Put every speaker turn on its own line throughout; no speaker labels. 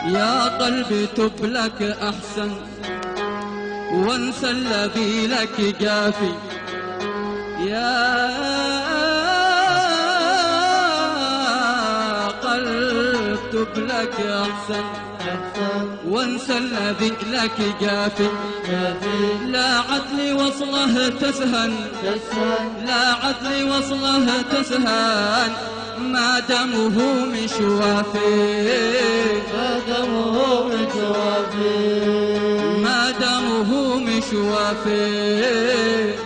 يا قلبي تب لك أحسن وانسى الذي لك جافي. يا قلب تب لك أحسن وانسى الذي لك جافي. لا عدل وصله تسهن، لا عدل وصله تسهن ما دمه مش وافي،
ما دمه مش وافي،
ما دمه مش وافي،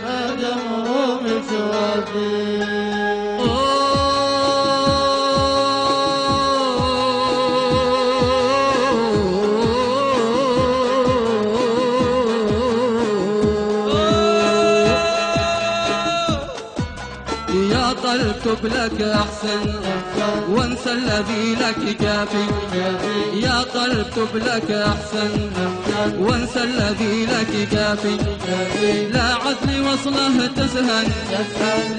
ما دمه مش وافي.
يا قلب تب لك أحسن وانسى الذي لك جافي. يا قلب تب لك أحسن وانسى الذي لك جافي. لا عدل وصله تسهن،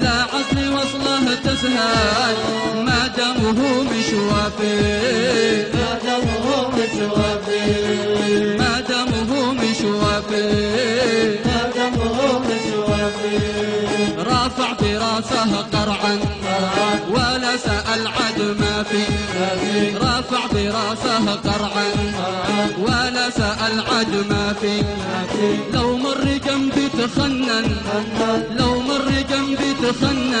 لا عدل وصله تسهن ما دمه مش وافي،
ما دمه مش وافي،
ما دمه مش وافي،
ما دمه مش وافي.
رافع براسه قرعا ولا سأل عد ما في. رافع براسه قرعا ولا سأل عد ما في. لو مر جنبي تخنن، لو مر جنبي تخنن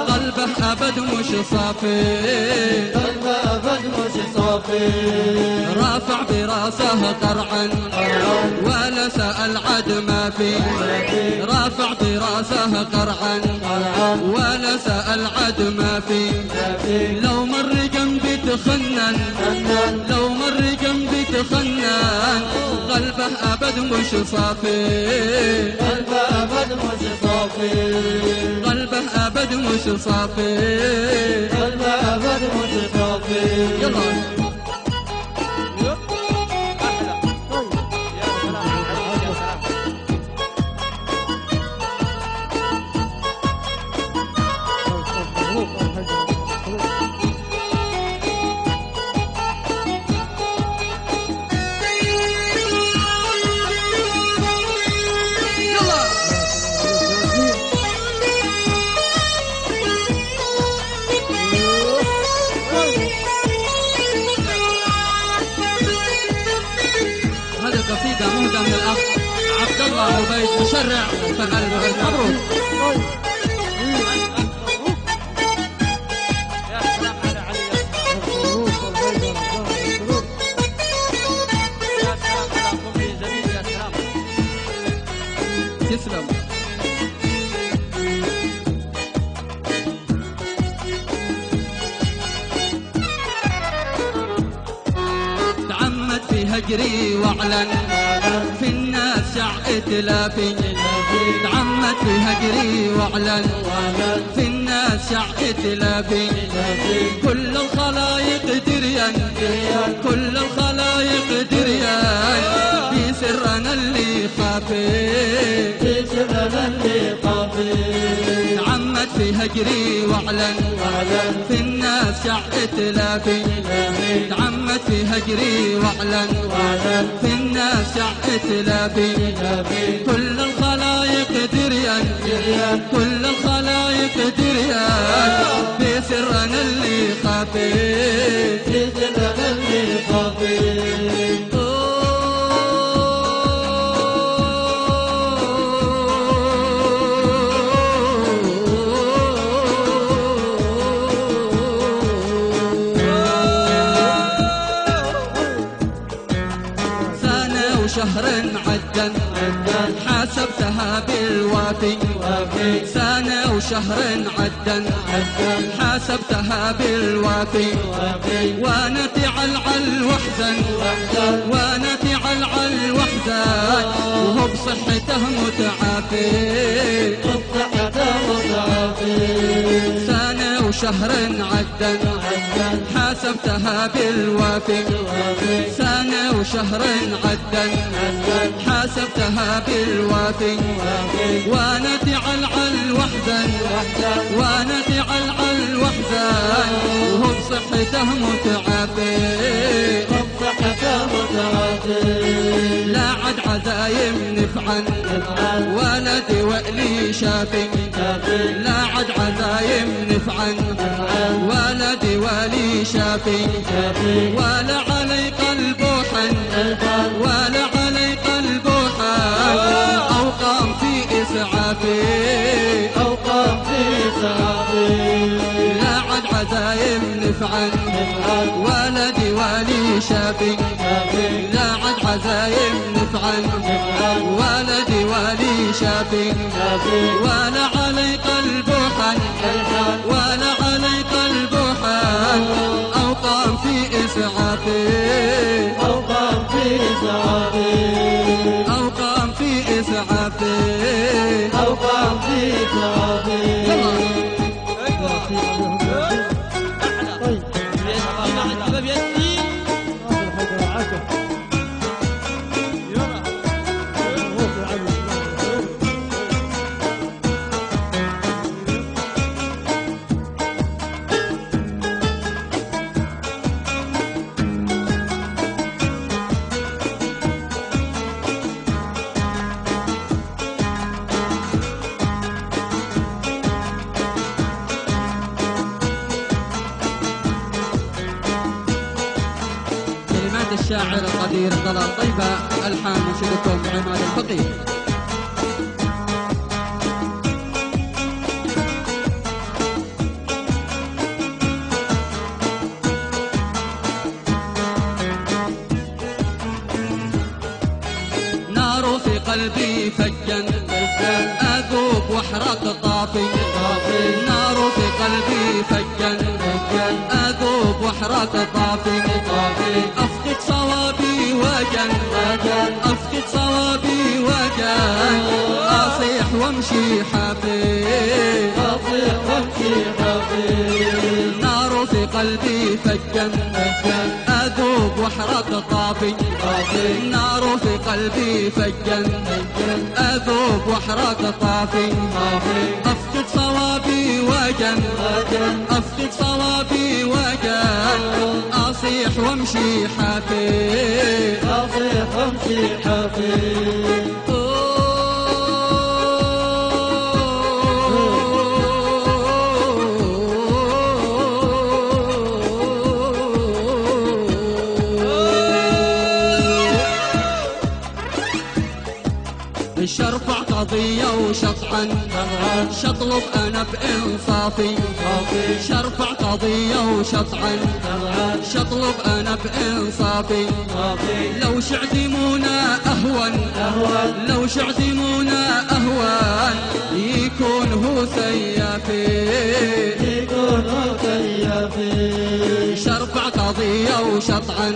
قلبه أبد مش صافي،
قلبه أبد مش صافي.
رافع براسه قرعا ولا سأل عد ما في. رافع براسه قرعا ولا سأل عد ما في. لو مر جنبي تخنن، لو مر جنبي تخنن قلبه أبد مش صافي،
قلبه أبد مش صافي،
قلبه أبد مش صافي،
قلبه أبد مش صافي.
يلا قصيدة مهدى من الأخ عبد الله عبيد مشرع فقلبه مبروك. تسلم. تعمد في هجري واعلن في الناس شع ائتلافي. تعمد في هجري واعلن في الناس شع ائتلافي. كل الخلايق دريان، كل الخلايق دريان في سرنا اللي خافي،
في سرنا اللي خافي.
تعمد في هجري واعلن في الناس شع ائتلافي. تعمد في هجري واعلن في الناس شع ائتلافي. كل الخلايق دريان، كل الخلايق دريان في سرنا اللي خافي،
في سرنا اللي خافي.
شهر عدن حاسبتها بالوافي. سنة وشهر عدن حاسبتها بالوافي. وانا تعلعل وحزن، وانا تعلعل وحزن وهو بصحته متعافي،
بصحته متعافي.
سنة وشهر عدن حاسبتها بالوافي. سنة وشهر عدن حاسبتها بالوافي. وانا تعلعل وحزن، وانا تعلعل وحزن وهو بصحته متعافي.
صافي
لا عد عزايم نفعا ولدي وإلي شافي لا عد عزايم نفعا ولدي ولي شافي ولا علي قلب حن ولا علي قلب حن أو قام في إسعافي
أو قام في إسعافي
لا عد عزايم نفعا ولدي ولي شافي لا عد عزايم نفعا ولدي ولي شافي ولا علي قلب حن ولا علي قلب حن أو قام في إسعافي
أو قام في إسعافي
أو قام في إسعافي
أو قام في إسعافي
الشاعر القدير طلال طيبة، ألحان منشدكم عماد الفقيه. نار في قلبي فجا أذوب واحرق طافي نار في قلبي فجا أذوب واحرق طافي أفقد صوابي وجن أفقد صوابي وجن أصيح وامشي حافي
أصيح وامشي حافي
نار في قلبي فجا أذوب واحرق طافي نار في قلبي فجا أذوب واحرق طافي أفقد صوابي وجن أفقد صوابي وجن أصيح وامشي حافي
أصيح وامشي حافي
الشرفع قضية وشطحا شطلب أنا بإنصافي شرفع قضية وشطحا شطلب أنا بإنصافي لو شعدمونا أهون لو شعدمونا أهون يكون هو سيافي
يكون هو سيافي
شرفع قضية وشطحا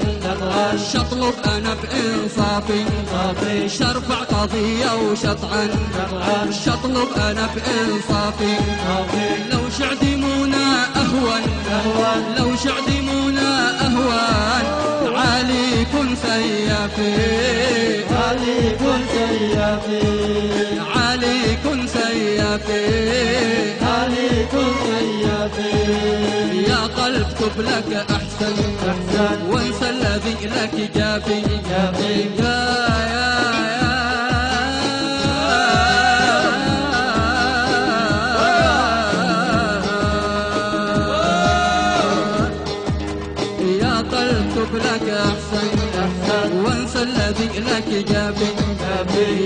شطلب أنا بإنصافي شرفع قضية وشطحا شطلب أنا بإنصافي لو شعدمونا أهون لو شعدمونا أهون عالي كن سيافي
علي كن سيافي
عالي كن سيافي
علي كن سيافي
يا قلب تب لك أحسن وانسى الذي لك جافي يا قلب تب لك أحسن وانسى الذي لك جافي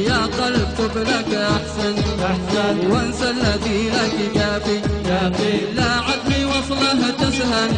يا قلب تب لك أحسن وانسى الذي لك جافي لا عدلي وصله تسهل